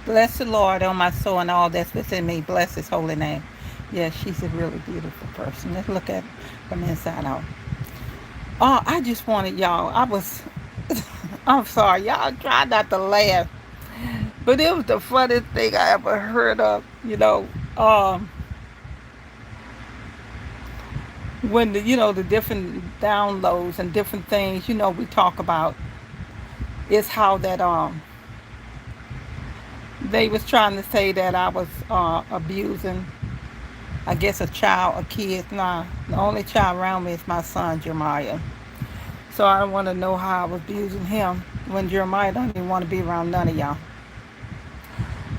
Bless the Lord on my soul and all that's within me. Bless his holy name. Yeah, she's a really beautiful person. Let's look at from inside out. Oh, I just wanted y'all. I'm sorry, y'all. Try not to laugh, but it was the funniest thing I ever heard of. Um, when the different downloads and different things. We talk about is how that they was trying to say that I was abusing, I guess, a kid. Nah, the only child around me is my son Jeremiah. So I don't want to know how I was abusing him when Jeremiah don't even want to be around none of y'all.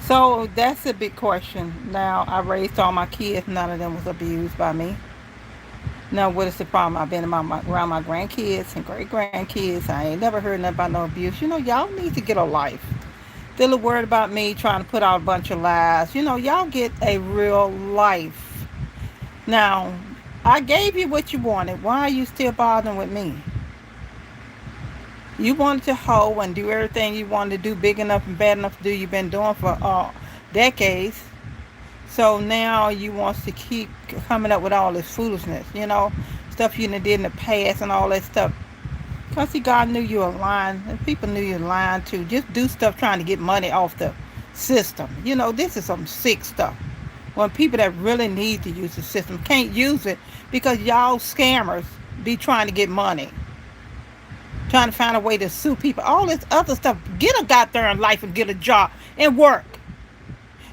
So that's a big question. Now, I raised all my kids. None of them was abused by me. Now, what is the problem? I've been around my grandkids and great grandkids. I ain't never heard nothing about no abuse. Y'all need to get a life. Still a word about me trying to put out a bunch of lies. Y'all get a real life. Now, I gave you what you wanted. Why are you still bothering with me? You wanted to hoe and do everything you wanted to do, big enough and bad enough to do. You've been doing for decades. So now you want to keep coming up with all this foolishness, stuff you did in the past and all that stuff. Because see, God knew you were lying, and people knew you were lying too. Just do stuff trying to get money off the system. This is some sick stuff. When people that really need to use the system can't use it because y'all scammers be trying to get money, trying to find a way to sue people. All this other stuff. Get a goddamn life and get a job and work.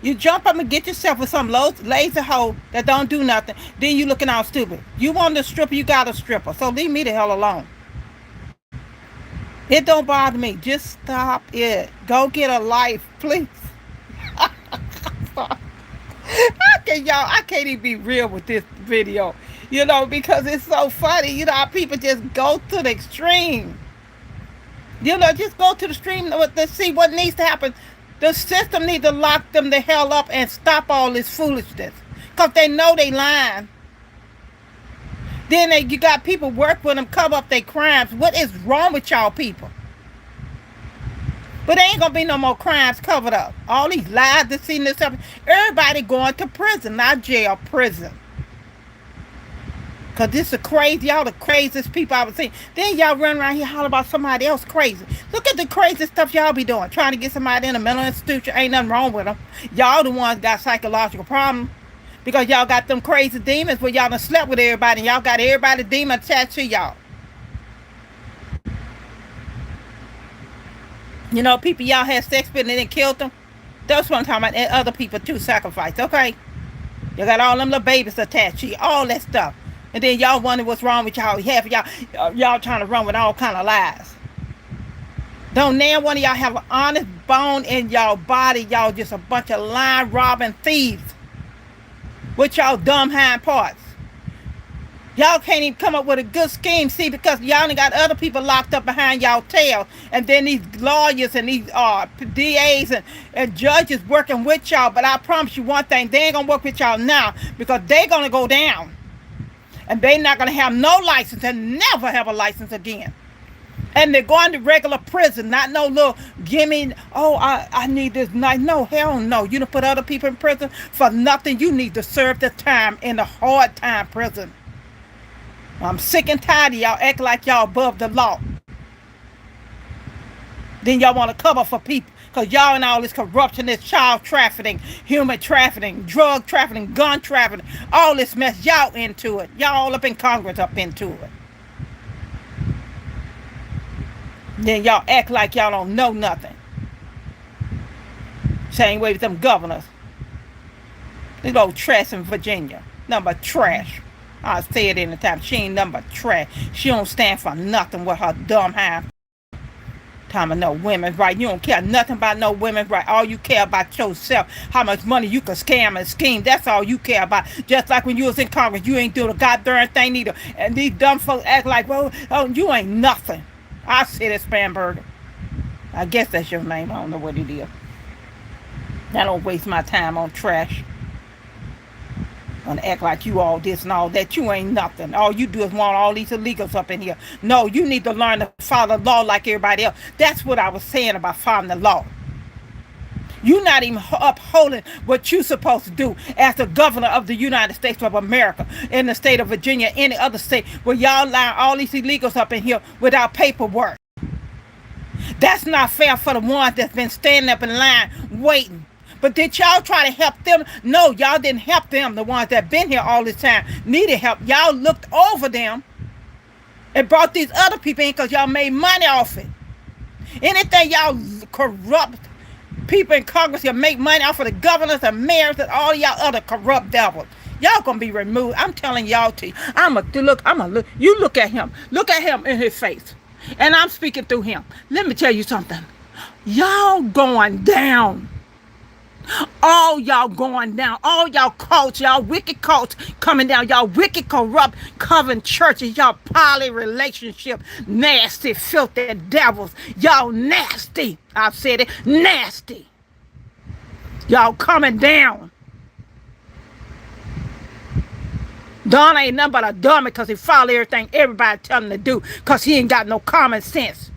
You jump up and get yourself with some lazy hoe that don't do nothing. Then you looking all stupid. You want a stripper, you got a stripper. So leave me the hell alone. It don't bother me. Just stop it. Go get a life, please. I can't even be real with this video, because it's so funny. How people just go to the extreme. Just go to the extreme to see what needs to happen. The system needs to lock them the hell up and stop all this foolishness. Because they know they lying. Then you got people work with them, cover up their crimes. What is wrong with y'all people? But there ain't going to be no more crimes covered up. All these lies, deceit, and stuff. Everybody going to prison, not jail, prison. Because this is crazy. Y'all the craziest people I've ever seen. Then y'all run around here holler about somebody else crazy. Look at the crazy stuff y'all be doing. Trying to get somebody in a mental institution. Ain't nothing wrong with them. Y'all the ones got psychological problems. Because y'all got them crazy demons where y'all done slept with everybody. And y'all got everybody demon attached to y'all. People y'all had sex with and then killed them. That's what I'm talking about. And other people too sacrificed. Okay? You got all them little babies attached to you. All that stuff. And then y'all wonder what's wrong with y'all. Half of y'all trying to run with all kind of lies. Don't now one of y'all have an honest bone in y'all body. Y'all just a bunch of lying, robbing thieves. With y'all dumb hind parts. Y'all can't even come up with a good scheme, see, because y'all done got other people locked up behind y'all tail. And then these lawyers and these DAs and judges working with y'all. But I promise you one thing, they ain't going to work with y'all now because they going to go down. And they not going to have no license and never have a license again. And they're going to regular prison, not no little gimme, I need this night. No, hell no. You done put other people in prison for nothing. You need to serve the time in the hard time prison. I'm sick and tired of y'all act like y'all above the law. Then y'all want to cover for people. Because y'all and all this corruption, this child trafficking, human trafficking, drug trafficking, gun trafficking, all this mess, y'all into it. Y'all all up in Congress up into it. Then y'all act like y'all don't know nothing. Same way with them governors. This old trash in Virginia. Nothing but trash. I say it anytime. She ain't nothing but trash. She don't stand for nothing with her dumb hand. Time of no women's right. You don't care nothing about no women's right. All you care about yourself. How much money you can scam and scheme. That's all you care about. Just like when you was in Congress, you ain't doing a goddamn thing either. And these dumb folks act like, well, you ain't nothing. I say that Spanberger. I guess that's your name. I don't know what it is. I don't waste my time on trash. And act like you all this and all that. You ain't nothing. All you do is want all these illegals up in here. No, you need to learn to follow the law like everybody else. That's what I was saying about following the law. You're not even upholding what you're supposed to do as the governor of the United States of America in the state of Virginia, any other state where y'all line all these illegals up in here without paperwork. That's not fair for the ones that's been standing up in line waiting. But did y'all try to help them? No, y'all didn't help them. The ones that been here all this time needed help. Y'all looked over them and brought these other people in because y'all made money off it. Anything y'all corrupt people in Congress, you make money off of the governors and mayors and all y'all other corrupt devils. Y'all gonna be removed. I'm telling y'all to you. Look. You look at him. Look at him in his face. And I'm speaking through him. Let me tell you something. Y'all going down. All y'all going down. All y'all cults, y'all wicked cults coming down. Y'all wicked, corrupt, covenant churches. Y'all poly relationship, nasty, filthy devils. Y'all nasty. I've said it. Nasty. Y'all coming down. Don ain't nothing but a dummy because he follow everything everybody tell him to do because he ain't got no common sense.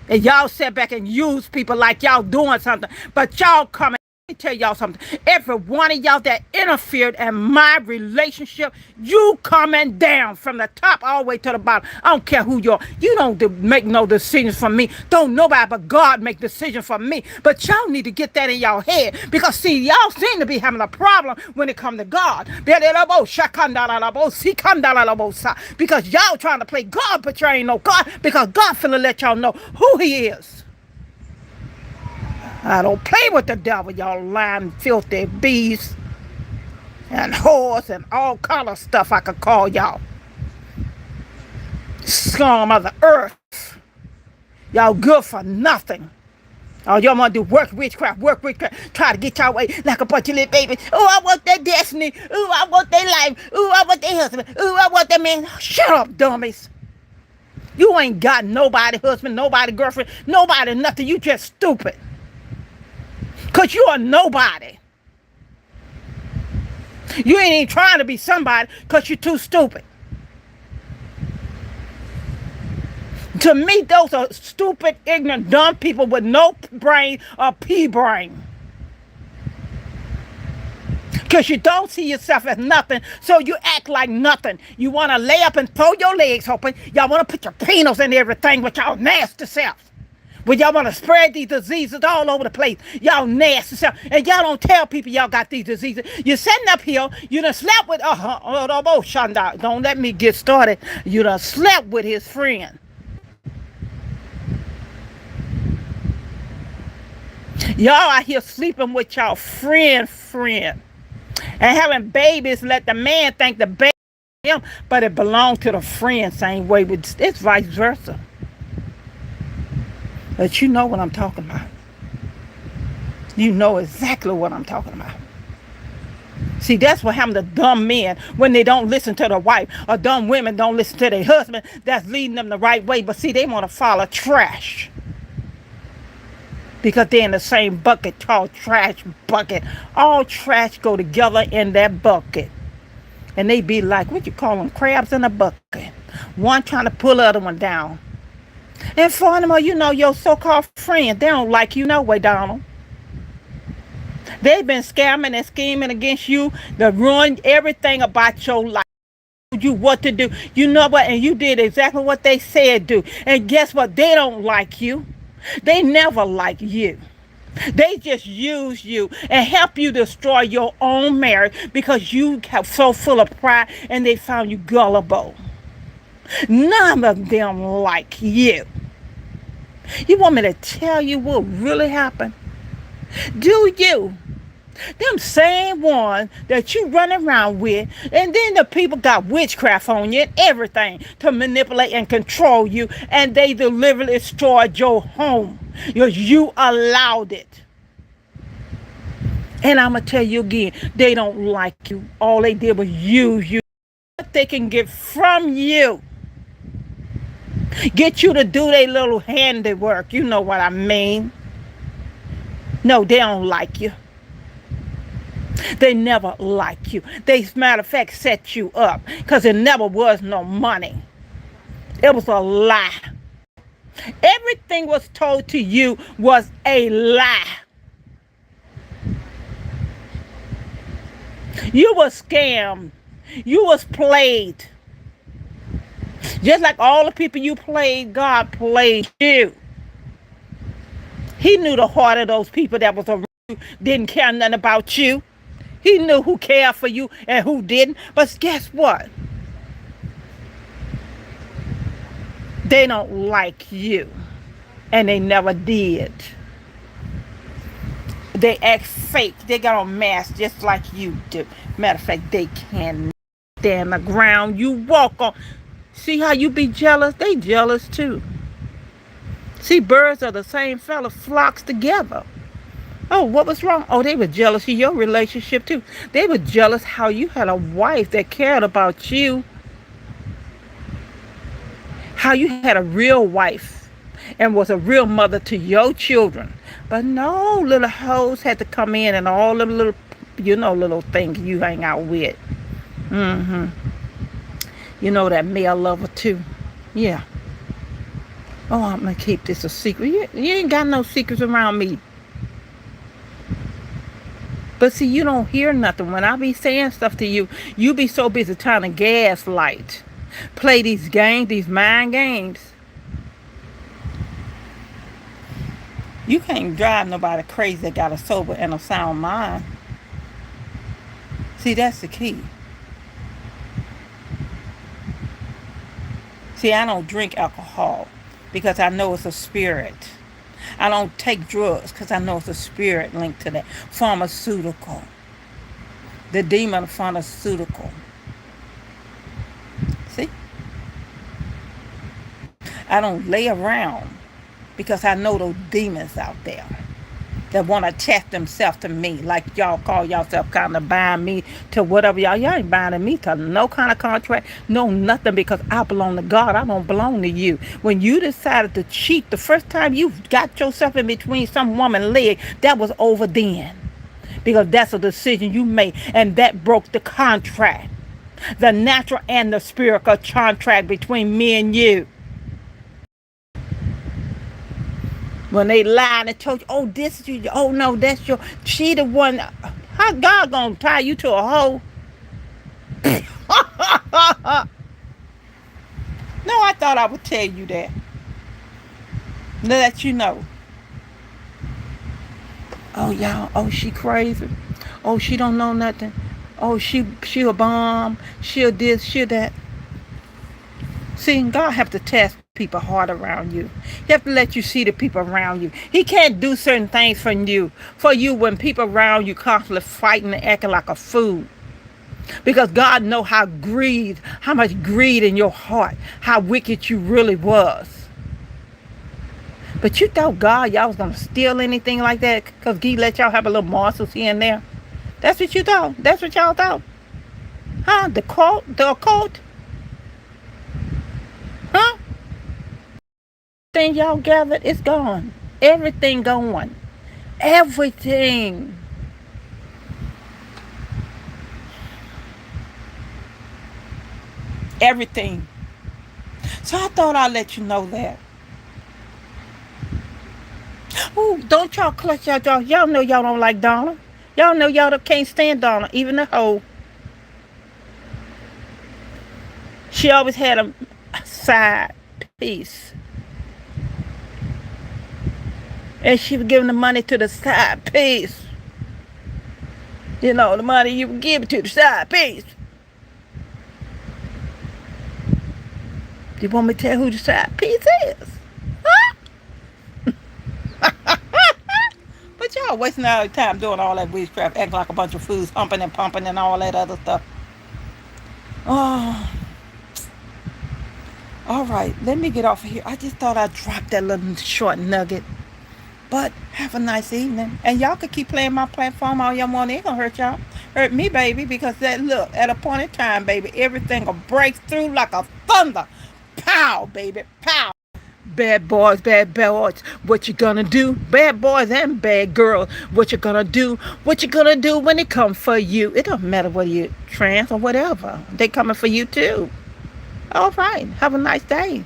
And y'all sit back and use people like y'all doing something. But y'all coming. Let me tell y'all something. Every one of y'all that interfered in my relationship, you coming down from the top all the way to the bottom. I don't care who you are. You don't make no decisions for me. Don't nobody but God make decisions for me. But y'all need to get that in y'all head. Because see, y'all seem to be having a problem when it comes to God. Because y'all trying to play God, but you ain't no God. Because God finna let y'all know who he is. I don't play with the devil, y'all lying, filthy beasts and whores and all kind of stuff I could call y'all. Scum of the earth. Y'all good for nothing. All y'all want to do work witchcraft, try to get y'all way like a bunch of little babies. Oh, I want their destiny. Oh, I want their life. Oh, I want their husband. Oh, I want their man. Shut up, dummies. You ain't got nobody husband, nobody girlfriend, nobody nothing. You just stupid. Because you are nobody. You ain't even trying to be somebody because you're too stupid. To me, those are stupid, ignorant, dumb people with no brain or pea brain. Because you don't see yourself as nothing, so you act like nothing. You want to lay up and throw your legs open. Y'all want to put your penis in everything with y'all nasty self. When y'all want to spread these diseases all over the place. Y'all nasty self. And y'all don't tell people y'all got these diseases. You're sitting up here. You done slept with... Shonda. Don't let me get started. You done slept with his friend. Y'all out here sleeping with y'all friend. And having babies, let the man think the baby is him. But it belongs to the friend same way. It's vice versa. But you know what I'm talking about. You know exactly what I'm talking about. See, that's what happens to dumb men when they don't listen to the wife. Or dumb women don't listen to their husband that's leading them the right way. But see, they want to follow trash. Because they're in the same bucket called trash bucket. All trash go together in that bucket. And they be like, what you call them, crabs in a bucket. One trying to pull the other one down. And furthermore, you know, your so-called friend, they don't like you no way, Donald. They've been scamming and scheming against you to ruin everything about your life. You what to do. You know what? And you did exactly what they said do. And guess what? They don't like you. They never like you. They just use you and help you destroy your own marriage because you have so full of pride and they found you gullible. None of them like you. You want me to tell you what really happened? Do you? Them same ones that you run around with, and then the people got witchcraft on you and everything to manipulate and control you, and they deliberately destroyed your home because you allowed it. And I'm going to tell you again, they don't like you. All they did was use you. What they can get from you. Get you to do their little handiwork. You know what I mean. No, they don't like you. They never like you. They, matter of fact, set you up. Because there never was no money. It was a lie. Everything was told to you was a lie. You was scammed. You was played. Just like all the people you played, God played you. He knew the heart of those people that was around you, didn't care nothing about you. He knew who cared for you and who didn't. But guess what? They don't like you. And they never did. They act fake. They got on masks just like you do. Matter of fact, they can't stand the ground you walk on. See how you be jealous? They jealous too. See, birds of the same feather flocks together. Oh, what was wrong? Oh, they were jealous of your relationship too. They were jealous how you had a wife that cared about you. How you had a real wife and was a real mother to your children. But no, little hoes had to come in and all them little, little things you hang out with. You know that male lover too. Yeah. Oh, I'm going to keep this a secret. You ain't got no secrets around me. But see, you don't hear nothing. When I be saying stuff to you, you be so busy trying to gaslight. Play these games, these mind games. You can't drive nobody crazy that got a sober and a sound mind. See, that's the key. See, I don't drink alcohol because I know it's a spirit. I don't take drugs because I know it's a spirit linked to that. Pharmaceutical. The demon pharmaceutical. See? I don't lay around because I know those demons out there that want to attach themselves to me, like y'all call yourself kind of buying me to whatever y'all ain't buying me to no kind of contract, no nothing, because I belong to God. I don't belong to you. When you decided to cheat the first time you got yourself in between some woman's leg, that was over then, because that's a decision you made, and that broke the contract, the natural and the spiritual contract between me and you. When they lied and told you, oh, this is you, oh, no, that's your, she the one. How God gonna tie you to a hoe? No, I thought I would tell you that. Let you know. Oh, y'all, oh, she crazy. Oh, she don't know nothing. Oh, she a bomb. She'll this, she'll that. See, God have to test people hard around you. He have to let you see the people around you. He can't do certain things for you when people around you constantly fighting and acting like a fool. Because God know how much greed in your heart, how wicked you really was. But you thought God, y'all was going to steal anything like that because He let y'all have a little morsels here and there. That's what you thought. That's what y'all thought. Huh? The occult? Huh? Everything y'all gathered is gone. Everything gone. Everything. Everything. So I thought I'd let you know that. Ooh, don't y'all clutch y'all jaw. Y'all know y'all don't like Donna. Y'all know y'all can't stand Donna, even the hoe. She always had a side piece. And she was giving the money to the side piece. You know, the money you would give to the side piece. Do you want me to tell who the side piece is? Huh? But y'all wasting all your time doing all that witchcraft, acting like a bunch of fools, humping and pumping and all that other stuff. Oh. All right, let me get off of here. I just thought I'd drop that little short nugget. But have a nice evening. And y'all could keep playing my platform all y'all want. It ain't gonna hurt y'all. Hurt me, baby, because look, at a point in time, baby, everything will break through like a thunder. Pow, baby, pow. Bad boys, what you gonna do? Bad boys and bad girls, what you gonna do? What you gonna do when they come for you? It don't matter whether you're trans or whatever. They coming for you too. All right, have a nice day.